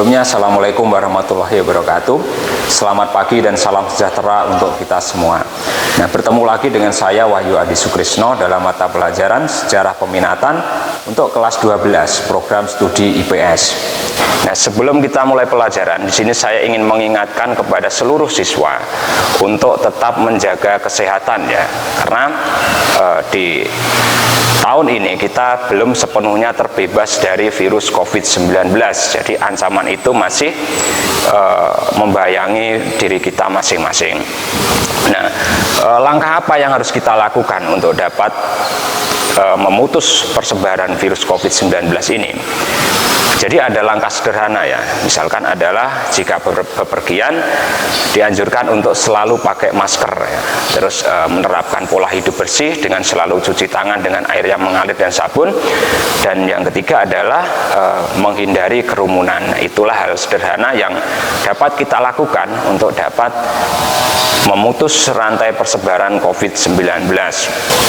Sebelumnya, Assalamualaikum warahmatullahi wabarakatuh. Selamat pagi dan salam sejahtera untuk kita semua. Nah, bertemu lagi dengan saya Wahyu Adi Sukrisno dalam mata pelajaran Sejarah Peminatan untuk kelas 12 program studi IPS. Nah, sebelum kita mulai pelajaran, di sini saya ingin mengingatkan kepada seluruh siswa untuk tetap menjaga kesehatan ya, karena di tahun ini kita belum sepenuhnya terbebas dari virus COVID-19. Jadi ancaman itu masih membayangi diri kita masing-masing. Nah, langkah apa yang harus kita lakukan untuk dapat memutus persebaran virus COVID-19 ini? Jadi ada langkah sederhana ya, misalkan adalah jika bepergian dianjurkan untuk selalu pakai masker ya. Terus menerapkan pola hidup bersih dengan selalu cuci tangan dengan air yang mengalir dan sabun. Dan yang ketiga adalah menghindari kerumunan. Nah, itulah hal sederhana yang dapat kita lakukan untuk dapat memutus rantai persebaran COVID-19.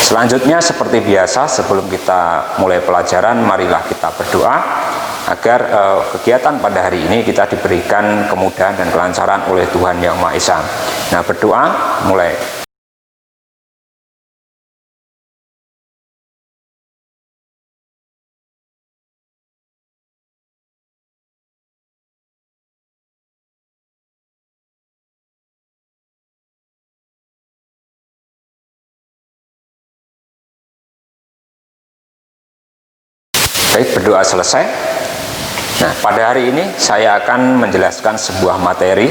Selanjutnya seperti biasa, sebelum kita mulai pelajaran, marilah kita berdoa agar kegiatan pada hari ini kita diberikan kemudahan dan kelancaran oleh Tuhan Yang Maha Esa. Nah, berdoa mulai. Baik, berdoa selesai. Nah, pada hari ini saya akan menjelaskan sebuah materi.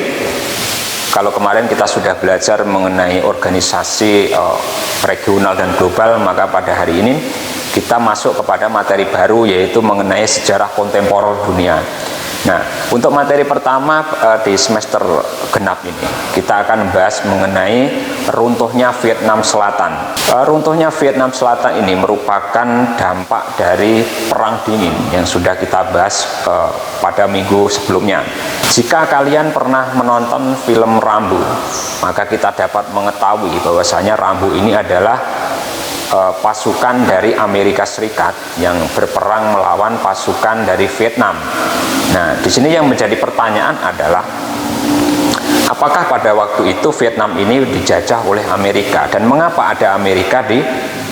Kalau kemarin kita sudah belajar mengenai organisasi regional dan global, maka pada hari ini kita masuk kepada materi baru, yaitu mengenai sejarah kontemporer dunia. Nah, untuk materi pertama di semester genap ini, kita akan membahas mengenai runtuhnya Vietnam Selatan. Runtuhnya Vietnam Selatan ini merupakan dampak dari Perang Dingin yang sudah kita bahas pada minggu sebelumnya. Jika kalian pernah menonton film Rambo, maka kita dapat mengetahui bahwasanya Rambo ini adalah pasukan dari Amerika Serikat yang berperang melawan pasukan dari Vietnam. Nah, di sini yang menjadi pertanyaan adalah, apakah pada waktu itu Vietnam ini dijajah oleh Amerika, dan mengapa ada Amerika di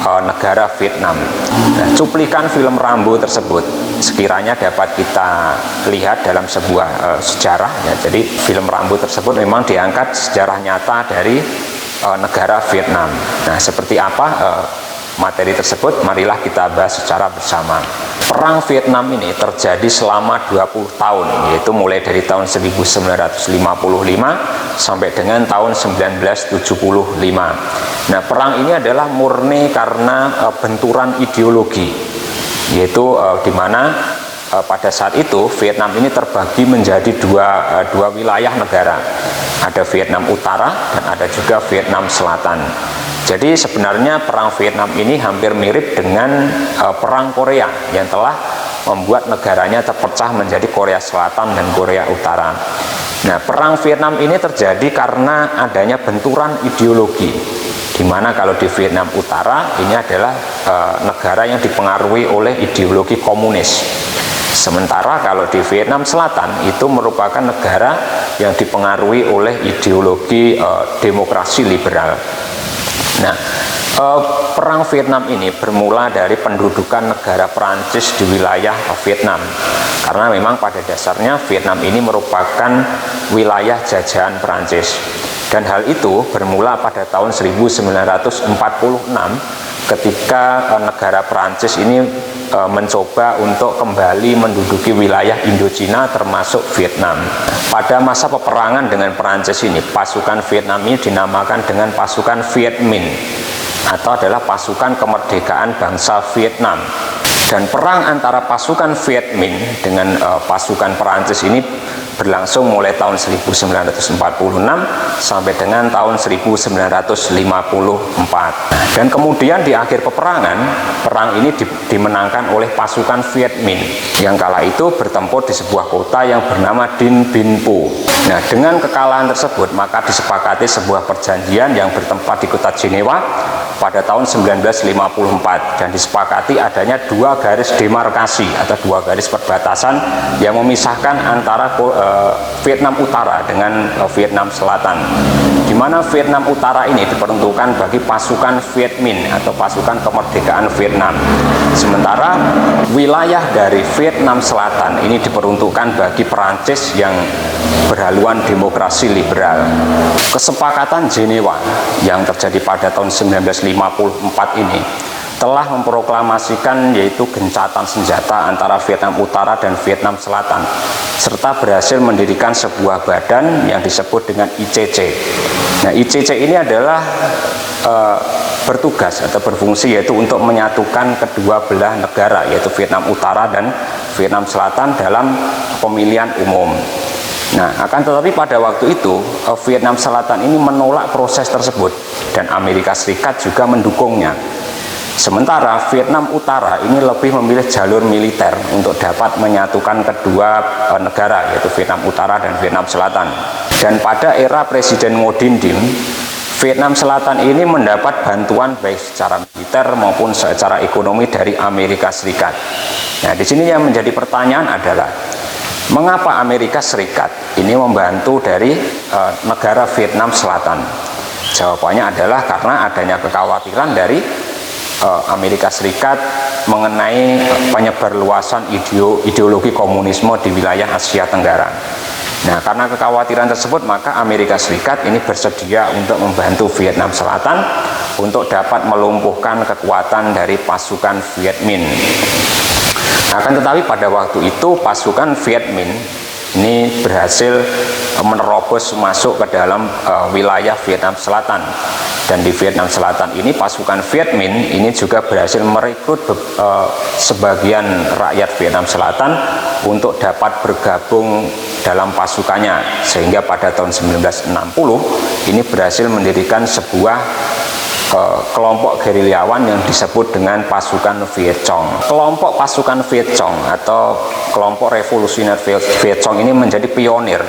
negara Vietnam? Nah, cuplikan film Rambo tersebut sekiranya dapat kita lihat dalam sebuah sejarah ya. Jadi film Rambo tersebut memang diangkat sejarah nyata dari negara Vietnam. Nah, seperti apa materi tersebut? Marilah kita bahas secara bersama. Perang Vietnam ini terjadi selama 20 tahun, yaitu mulai dari tahun 1955 sampai dengan tahun 1975. Nah, perang ini adalah murni karena benturan ideologi, yaitu di mana pada saat itu Vietnam ini terbagi menjadi dua wilayah negara. Ada Vietnam Utara dan ada juga Vietnam Selatan. Jadi sebenarnya perang Vietnam ini hampir mirip dengan perang Korea yang telah membuat negaranya terpecah menjadi Korea Selatan dan Korea Utara. Nah, perang Vietnam ini terjadi karena adanya benturan ideologi, di mana kalau di Vietnam Utara ini adalah negara yang dipengaruhi oleh ideologi komunis. Sementara kalau di Vietnam Selatan itu merupakan negara yang dipengaruhi oleh ideologi demokrasi liberal. Nah, perang Vietnam ini bermula dari pendudukan negara Perancis di wilayah Vietnam, karena memang pada dasarnya Vietnam ini merupakan wilayah jajahan Perancis, dan hal itu bermula pada tahun 1946 ketika negara Perancis ini mencoba untuk kembali menduduki wilayah Indochina termasuk Vietnam. Pada masa peperangan dengan Perancis ini, pasukan Vietnam ini dinamakan dengan pasukan Viet Minh, atau adalah pasukan kemerdekaan bangsa Vietnam. Dan perang antara pasukan Viet Minh dengan pasukan Perancis ini berlangsung mulai tahun 1946 sampai dengan tahun 1954. Dan kemudian di akhir peperangan, perang ini dimenangkan oleh pasukan Viet Minh yang kala itu bertempur di sebuah kota yang bernama Dien Bien Phu. Nah, dengan kekalahan tersebut maka disepakati sebuah perjanjian yang bertempat di kota Jenewa, pada tahun 1954 dan disepakati adanya dua garis demarkasi atau dua garis perbatasan yang memisahkan antara Vietnam Utara dengan Vietnam Selatan, di mana Vietnam Utara ini diperuntukkan bagi pasukan Viet Minh atau pasukan kemerdekaan Vietnam, sementara wilayah dari Vietnam Selatan ini diperuntukkan bagi Perancis yang berhaluan demokrasi liberal. Kesepakatan Jenewa yang terjadi pada tahun 1954 ini telah memproklamasikan yaitu gencatan senjata antara Vietnam Utara dan Vietnam Selatan, serta berhasil mendirikan sebuah badan yang disebut dengan ICC. Nah, ICC ini adalah bertugas atau berfungsi yaitu untuk menyatukan kedua belah negara, yaitu Vietnam Utara dan Vietnam Selatan dalam pemilihan umum. Nah, akan tetapi pada waktu itu Vietnam Selatan ini menolak proses tersebut dan Amerika Serikat juga mendukungnya. Sementara Vietnam Utara ini lebih memilih jalur militer untuk dapat menyatukan kedua negara, yaitu Vietnam Utara dan Vietnam Selatan. Dan pada era Presiden Ngo Dinh Diem, Vietnam Selatan ini mendapat bantuan baik secara militer maupun secara ekonomi dari Amerika Serikat. Nah, di sini yang menjadi pertanyaan adalah mengapa Amerika Serikat ini membantu dari negara Vietnam Selatan? Jawabannya adalah karena adanya kekhawatiran dari Amerika Serikat mengenai penyebarluasan ideologi komunisme di wilayah Asia Tenggara. Nah, karena kekhawatiran tersebut, maka Amerika Serikat ini bersedia untuk membantu Vietnam Selatan untuk dapat melumpuhkan kekuatan dari pasukan Viet Minh. Akan tetapi pada waktu itu pasukan Viet Minh ini berhasil menerobos masuk ke dalam wilayah Vietnam Selatan. Dan di Vietnam Selatan ini pasukan Viet Minh ini juga berhasil merekrut sebagian rakyat Vietnam Selatan untuk dapat bergabung dalam pasukannya, sehingga pada tahun 1960 ini berhasil mendirikan sebuah kelompok gerilyawan yang disebut dengan pasukan Viet Cong. Kelompok pasukan Viet Cong atau kelompok revolusioner Viet Cong ini menjadi pionir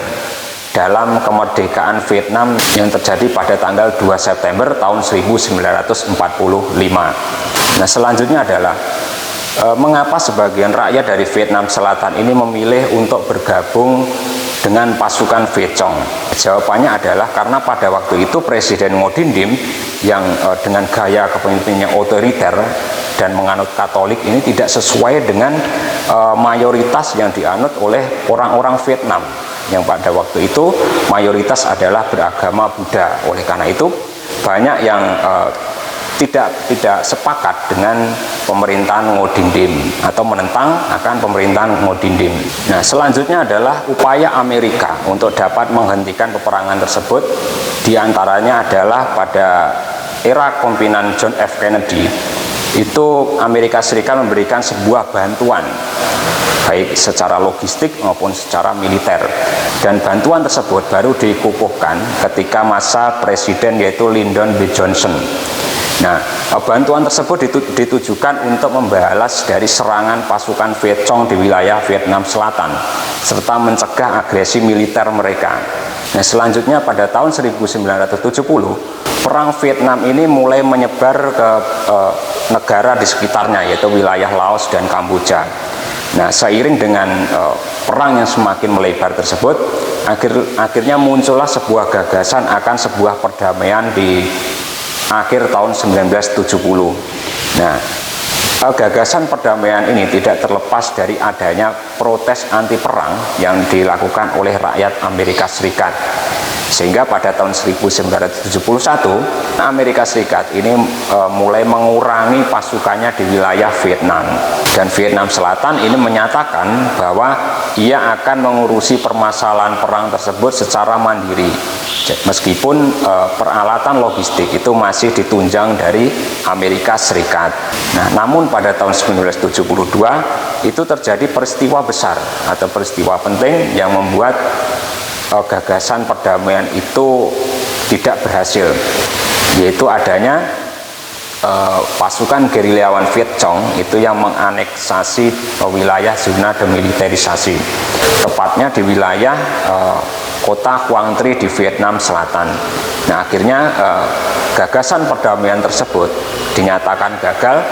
dalam kemerdekaan Vietnam yang terjadi pada tanggal 2 September tahun 1945. Nah, selanjutnya adalah mengapa sebagian rakyat dari Vietnam Selatan ini memilih untuk bergabung dengan pasukan Viet Cong? Jawabannya adalah karena pada waktu itu Presiden Ngo Dinh Diem yang dengan gaya kepemimpinannya otoriter dan menganut Katolik ini tidak sesuai dengan mayoritas yang dianut oleh orang-orang Vietnam, yang pada waktu itu mayoritas adalah beragama Buddha. Oleh karena itu banyak yang tidak sepakat dengan pemerintahan Ngo Dinh Diem atau menentang akan pemerintahan Ngo Dinh Diem. Nah, selanjutnya adalah upaya Amerika untuk dapat menghentikan peperangan tersebut. Di antaranya adalah pada era kepemimpinan John F. Kennedy, itu Amerika Serikat memberikan sebuah bantuan baik secara logistik maupun secara militer, dan bantuan tersebut baru dikukuhkan ketika masa presiden yaitu Lyndon B. Johnson. Nah, bantuan tersebut ditujukan untuk membalas dari serangan pasukan Viet Cong di wilayah Vietnam Selatan serta mencegah agresi militer mereka. Nah, selanjutnya pada tahun 1970 perang Vietnam ini mulai menyebar ke negara di sekitarnya, yaitu wilayah Laos dan Kamboja. Nah, seiring dengan perang yang semakin melebar tersebut, akhirnya muncullah sebuah gagasan akan sebuah perdamaian di akhir tahun 1970. Nah, gagasan perdamaian ini tidak terlepas dari adanya protes anti perang yang dilakukan oleh rakyat Amerika Serikat. Sehingga pada tahun 1971 Amerika Serikat ini mulai mengurangi pasukannya di wilayah Vietnam, dan Vietnam Selatan ini menyatakan bahwa ia akan mengurusi permasalahan perang tersebut secara mandiri, meskipun peralatan logistik itu masih ditunjang dari Amerika Serikat. Nah, namun pada tahun 1972 itu terjadi peristiwa besar atau peristiwa penting yang membuat gagasan perdamaian itu tidak berhasil, yaitu adanya pasukan gerilyawan Viet Cong itu yang menganeksasi wilayah zona demilitarisasi, tepatnya di wilayah kota Quang Tri di Vietnam Selatan. Nah, akhirnya gagasan perdamaian tersebut dinyatakan gagal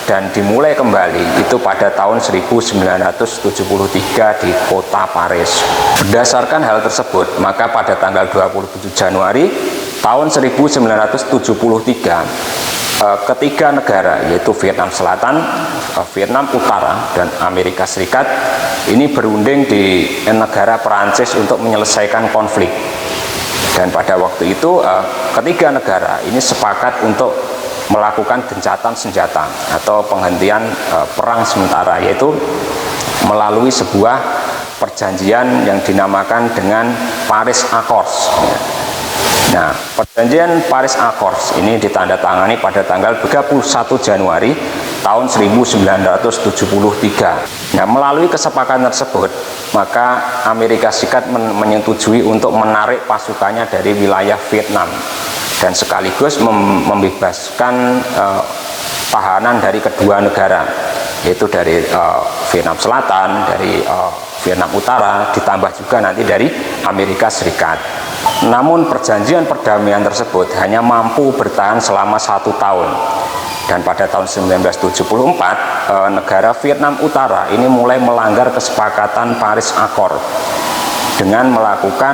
dan dimulai kembali itu pada tahun 1973 di kota Paris. Berdasarkan hal tersebut, maka pada tanggal 27 Januari tahun 1973, ketiga negara yaitu Vietnam Selatan, Vietnam Utara, dan Amerika Serikat ini berunding di negara Perancis untuk menyelesaikan konflik. Dan pada waktu itu ketiga negara ini sepakat untuk melakukan gencatan senjata atau penghentian perang sementara, yaitu melalui sebuah perjanjian yang dinamakan dengan Paris Accords. Nah, perjanjian Paris Accords ini ditandatangani pada tanggal 31 Januari tahun 1973. Nah, melalui kesepakatan tersebut, maka Amerika Serikat menyetujui untuk menarik pasukannya dari wilayah Vietnam dan sekaligus membebaskan tahanan dari kedua negara, yaitu dari Vietnam Selatan, dari Vietnam Utara, ditambah juga nanti dari Amerika Serikat. Namun perjanjian perdamaian tersebut hanya mampu bertahan selama 1 tahun. Dan pada tahun 1974, negara Vietnam Utara ini mulai melanggar kesepakatan Paris Accord dengan melakukan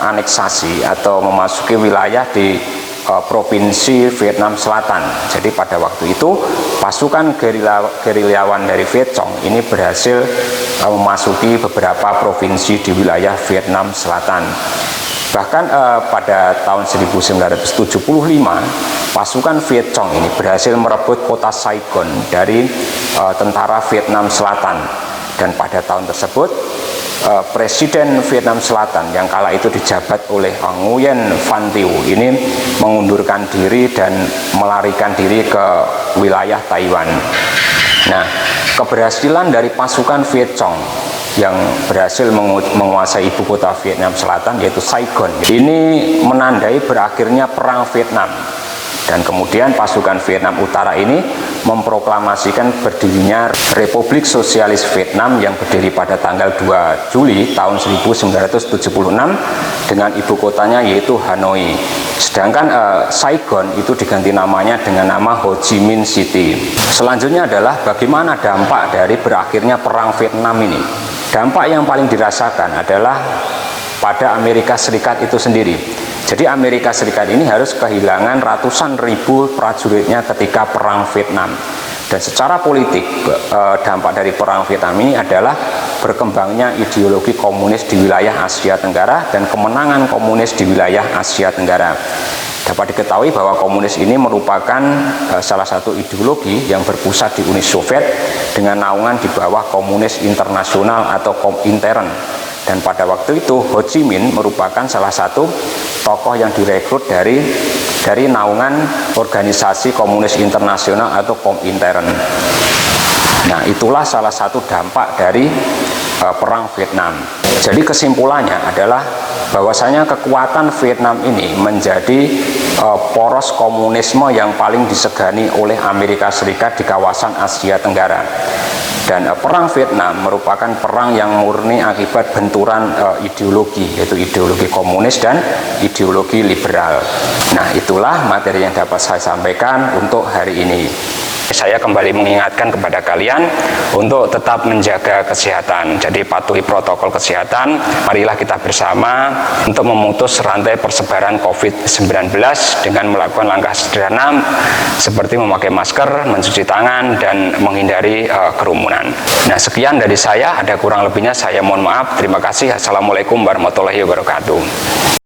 aneksasi atau memasuki wilayah di provinsi Vietnam Selatan. Jadi pada waktu itu pasukan gerilyawan dari Viet Cong ini berhasil memasuki beberapa provinsi di wilayah Vietnam Selatan. Bahkan pada tahun 1975 pasukan Viet Cong ini berhasil merebut kota Saigon dari tentara Vietnam Selatan. Dan pada tahun tersebut Presiden Vietnam Selatan yang kala itu dijabat oleh Nguyen Van Thieu ini mengundurkan diri dan melarikan diri ke wilayah Taiwan. Nah, keberhasilan dari pasukan Viet Cong yang berhasil menguasai ibu kota Vietnam Selatan yaitu Saigon ini menandai berakhirnya perang Vietnam. Dan kemudian pasukan Vietnam Utara ini memproklamasikan berdirinya Republik Sosialis Vietnam yang berdiri pada tanggal 2 Juli tahun 1976 dengan ibu kotanya yaitu Hanoi. Sedangkan Saigon itu diganti namanya dengan nama Ho Chi Minh City. Selanjutnya adalah bagaimana dampak dari berakhirnya perang Vietnam ini. Dampak yang paling dirasakan adalah pada Amerika Serikat itu sendiri. Jadi Amerika Serikat ini harus kehilangan ratusan ribu prajuritnya ketika perang Vietnam. Dan secara politik dampak dari perang Vietnam ini adalah berkembangnya ideologi komunis di wilayah Asia Tenggara dan kemenangan komunis di wilayah Asia Tenggara. Dapat diketahui bahwa komunis ini merupakan salah satu ideologi yang berpusat di Uni Soviet dengan naungan di bawah Komunis Internasional atau Komintern. Dan pada waktu itu Ho Chi Minh merupakan salah satu tokoh yang direkrut dari naungan organisasi Komunis Internasional atau Komintern. Nah, itulah salah satu dampak dari perang Vietnam. Jadi kesimpulannya adalah bahwasanya kekuatan Vietnam ini menjadi poros komunisme yang paling disegani oleh Amerika Serikat di kawasan Asia Tenggara. Dan perang Vietnam merupakan perang yang murni akibat benturan ideologi, yaitu ideologi komunis dan ideologi liberal. Nah, itulah materi yang dapat saya sampaikan untuk hari ini. Saya kembali mengingatkan kepada kalian untuk tetap menjaga kesehatan. Jadi patuhi protokol kesehatan. Marilah kita bersama untuk memutus rantai persebaran COVID-19 dengan melakukan langkah sederhana seperti memakai masker, mencuci tangan, dan menghindari kerumunan. Nah, sekian dari saya. Ada kurang lebihnya saya mohon maaf. Terima kasih. Assalamualaikum warahmatullahi wabarakatuh.